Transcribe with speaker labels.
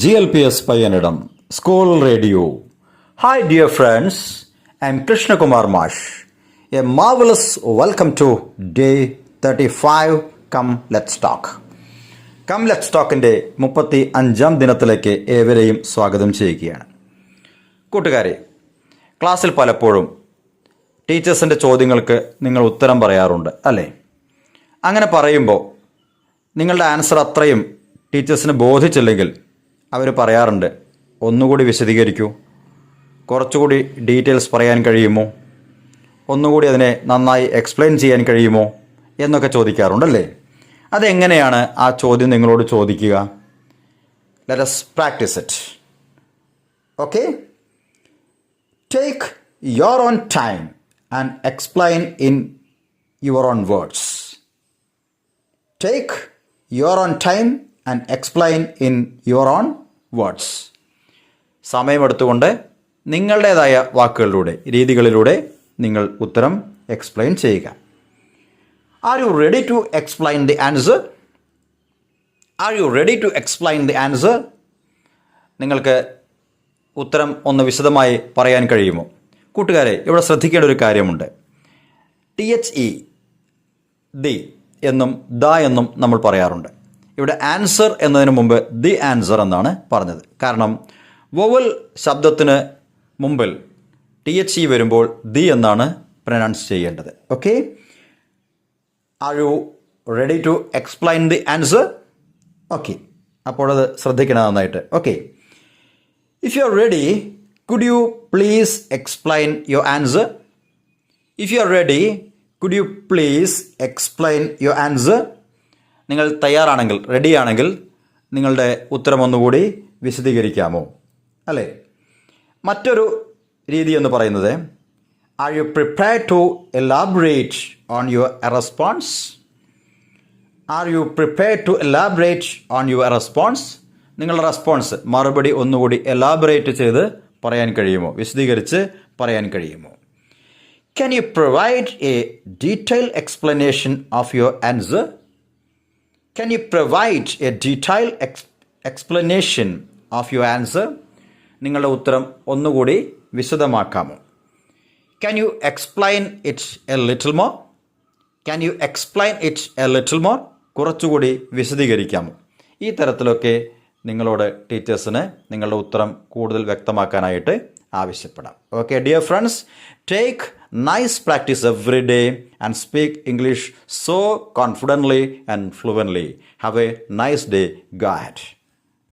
Speaker 1: GLPS Payanadam School Radio. Hi dear friends, I am Krishna Kumar Mash. A marvelous welcome to day 35. Come let's talk. Come let's ടോക്കിൻ്റെ 35-ാം ദിനത്തിലേക്ക് ഏവരെയും സ്വാഗതം ചെയ്യുകയാണ്. കൂട്ടുകാരെ, ക്ലാസ്സിൽ പലപ്പോഴും ടീച്ചേഴ്സിൻ്റെ ചോദ്യങ്ങൾക്ക് നിങ്ങൾ ഉത്തരം പറയാറുണ്ട് അല്ലേ? അങ്ങനെ പറയുമ്പോൾ നിങ്ങളുടെ ആൻസർ അത്രയും ടീച്ചേഴ്സിന് ബോധിച്ചില്ലെങ്കിൽ അവർ പറയാറുണ്ട്, ഒന്നുകൂടി വിശദീകരിക്കൂ, കുറച്ചുകൂടി ഡീറ്റെയിൽസ് പറയാൻ കഴിയുമോ, ഒന്നുകൂടി അതിനെ നന്നായി എക്സ്പ്ലെയിൻ ചെയ്യാൻ കഴിയുമോ എന്നൊക്കെ ചോദിക്കാറുണ്ടല്ലേ? അതെങ്ങനെയാണ് ആ ചോദ്യം നിങ്ങളോട് ചോദിക്കുക? Let us practice it. Okay, take your own time and explain in your own words. Take your own time and explain in your own words. സമയമെടുത്തുകൊണ്ട് നിങ്ങളുടേതായ വാക്കുകളിലൂടെ, രീതികളിലൂടെ നിങ്ങൾ ഉത്തരം എക്സ്പ്ലെയിൻ ചെയ്യുക. Are you ready to explain the answer? Are you ready to explain the answer? നിങ്ങൾക്ക് ഉത്തരം ഒന്ന് വിശദമായി പറയാൻ കഴിയുമോ? കൂട്ടുകാരെ, ഇവിടെ ശ്രദ്ധിക്കേണ്ട ഒരു കാര്യമുണ്ട്. THE ദി എന്നും ദ എന്നും നമ്മൾ പറയാറുണ്ട്. ഇവിടെ ആൻസർ എന്നതിന് മുമ്പ് ദി ആൻസർ എന്നാണ് പറഞ്ഞത്. കാരണം വൊവൽ ശബ്ദത്തിന് മുമ്പിൽ THE വരുമ്പോൾ ദി എന്നാണ് പ്രൊനൗൺസ് ചെയ്യേണ്ടത്. Okay, Are you ready to explain the answer? Okay, അപ്പോൾ അത് ശ്രദ്ധിക്കണം നന്നായിട്ട്. Okay, if you are ready, could you please explain your answer? If you are ready, could you please explain your answer? നിങ്ങൾ തയ്യാറാണെങ്കിൽ, റെഡിയാണെങ്കിൽ നിങ്ങളുടെ ഉത്തരം ഒന്നുകൂടി വിശദീകരിക്കാമോ? അല്ലേ? മറ്റൊരു രീതി എന്ന് പറയുന്നത്, Are you prepared to elaborate on your response? Are you prepared to elaborate on your response? നിങ്ങളുടെ റെസ്പോൺസ്, മറുപടി ഒന്നുകൂടി എലാബറേറ്റ് ചെയ്ത് പറയാൻ കഴിയുമോ? വിശദീകരിച്ച് പറയാൻ കഴിയുമോ? Can you provide a detailed explanation of your answer? Can you provide a detailed explanation of your answer? നിങ്ങളുടെ ഉത്തരം ഒന്നുകൂടി വിശദമാക്കാമോ? Can you explain it a little more? Can you explain it a little more? കുറച്ചുകൂടി വിശദീകരിക്കാമോ? ഈ തരത്തിലൊക്കെ നിങ്ങളോട് ടീച്ചേഴ്സിന് നിങ്ങളുടെ ഉത്തരം കൂടുതൽ വ്യക്തമാക്കാനായിട്ട് ആവശ്യപ്പെടാം. Okay dear friends, take nice practice every day and speak English so confidently and fluently. Have A nice day. Go ahead.